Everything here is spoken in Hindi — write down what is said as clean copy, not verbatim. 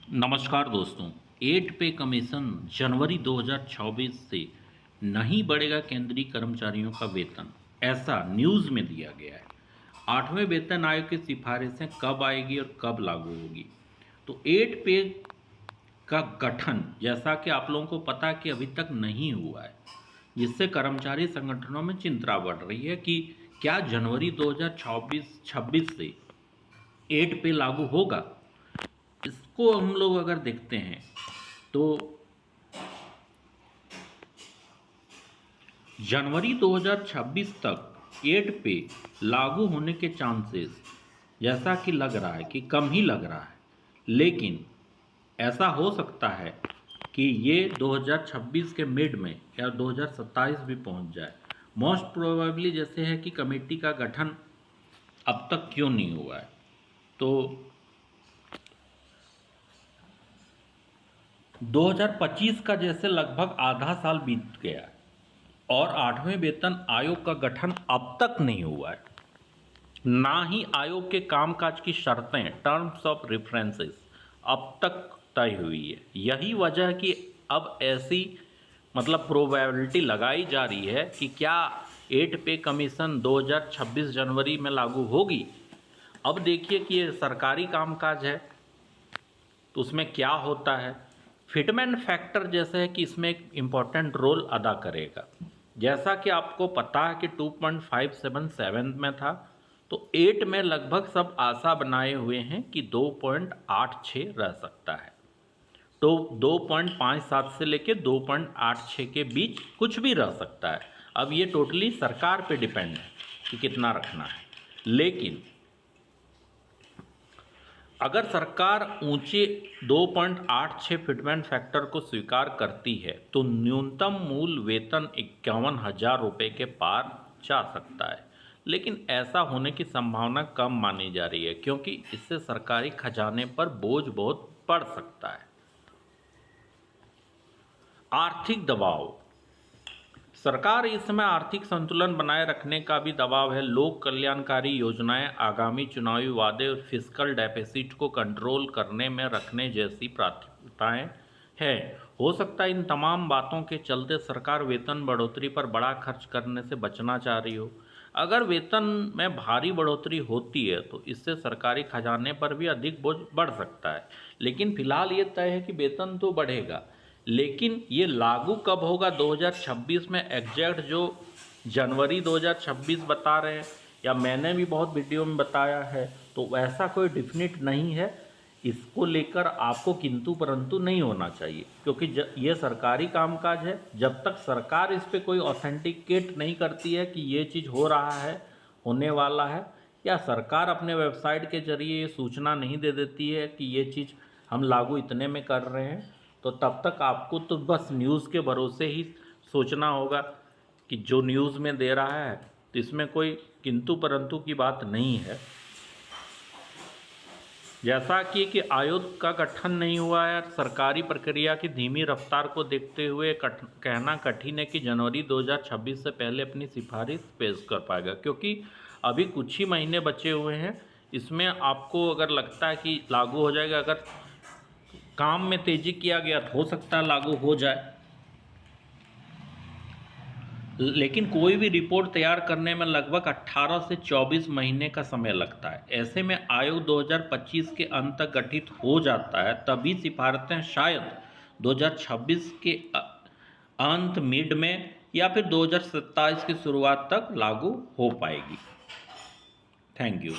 नमस्कार दोस्तों। 8 पे कमीशन जनवरी 2024 से नहीं बढ़ेगा केंद्रीय कर्मचारियों का वेतन, ऐसा न्यूज़ में दिया गया है। 8वें वेतन आयोग की सिफारिशें कब आएगी और कब लागू होगी? तो 8 पे का गठन, जैसा कि आप लोगों को पता है कि अभी तक नहीं हुआ है, जिससे कर्मचारी संगठनों में चिंता बढ़ रही है कि क्या जनवरी 2026 से 8 पे लागू होगा। इसको हम लोग अगर देखते हैं तो जनवरी 2026 तक 8 पे लागू होने के चांसेस, जैसा कि लग रहा है कि कम ही लग रहा है, लेकिन ऐसा हो सकता है कि ये 2026 के मिड में या 2027 भी पहुंच जाए। मोस्ट प्रोबेबली जैसे है कि कमेटी का गठन अब तक क्यों नहीं हुआ है, तो 2025 का जैसे लगभग आधा साल बीत गया और 8वें वेतन आयोग का गठन अब तक नहीं हुआ है, ना ही आयोग के कामकाज की शर्तें टर्म्स ऑफ रेफरेंसेस अब तक तय हुई है। यही वजह है कि अब ऐसी प्रोबेबिलिटी लगाई जा रही है कि क्या 8 पे कमीशन 2026 जनवरी में लागू होगी। अब देखिए कि ये सरकारी कामकाज है तो उसमें क्या होता है। फिटमेंट फैक्टर जैसे है कि इसमें एक इम्पॉर्टेंट रोल अदा करेगा। जैसा कि आपको पता है कि 2.577 में था, तो 8 में लगभग सब आशा बनाए हुए हैं कि 2.86 रह सकता है। तो 2.57 से लेके 2.86 के बीच कुछ भी रह सकता है। अब ये टोटली सरकार पे डिपेंड है कि कितना रखना है, लेकिन अगर सरकार ऊंचे 2.86 फिटमेंट फैक्टर को स्वीकार करती है तो न्यूनतम मूल वेतन 51,000 रुपये के पार जा सकता है, लेकिन ऐसा होने की संभावना कम मानी जा रही है क्योंकि इससे सरकारी खजाने पर बोझ बहुत पड़ सकता है। आर्थिक दबाव, सरकार इस समय आर्थिक संतुलन बनाए रखने का भी दबाव है। लोक कल्याणकारी योजनाएं, आगामी चुनावी वादे और फिस्कल डेफिसिट को कंट्रोल करने में रखने जैसी प्राथमिकताएं हैं। हो सकता है इन तमाम बातों के चलते सरकार वेतन बढ़ोतरी पर बड़ा खर्च करने से बचना चाह रही हो। अगर वेतन में भारी बढ़ोतरी होती है तो इससे सरकारी खजाने पर भी अधिक बोझ बढ़ सकता है, लेकिन फिलहाल ये तय है कि वेतन तो बढ़ेगा, लेकिन ये लागू कब होगा 2026 में एग्जैक्ट जो जनवरी 2026 बता रहे हैं या मैंने भी बहुत वीडियो में बताया है, तो वैसा कोई डिफिनिट नहीं है। इसको लेकर आपको किंतु परंतु नहीं होना चाहिए क्योंकि ये सरकारी कामकाज है। जब तक सरकार इस पर कोई ऑथेंटिकेट नहीं करती है कि ये चीज़ हो रहा है, होने वाला है, या सरकार अपने वेबसाइट के जरिए ये सूचना नहीं दे देती है कि ये चीज़ हम लागू इतने में कर रहे हैं, तो तब तक आपको तो बस न्यूज़ के भरोसे ही सोचना होगा कि जो न्यूज़ में दे रहा है तो इसमें कोई किंतु परंतु की बात नहीं है। जैसा कि आयोग का गठन नहीं हुआ है, सरकारी प्रक्रिया की धीमी रफ्तार को देखते हुए कहना कठिन है कि जनवरी 2026 से पहले अपनी सिफारिश पेश कर पाएगा, क्योंकि अभी कुछ ही महीने बचे हुए हैं। इसमें आपको अगर लगता है कि लागू हो जाएगा, अगर काम में तेजी किया गया तो हो सकता है लागू हो जाए, लेकिन कोई भी रिपोर्ट तैयार करने में लगभग 18 से 24 महीने का समय लगता है। ऐसे में आयोग 2025 के अंत तक गठित हो जाता है, तभी सिफारिशें शायद 2026 के अंत मिड में या फिर 2027 की शुरुआत तक लागू हो पाएगी। Thank you.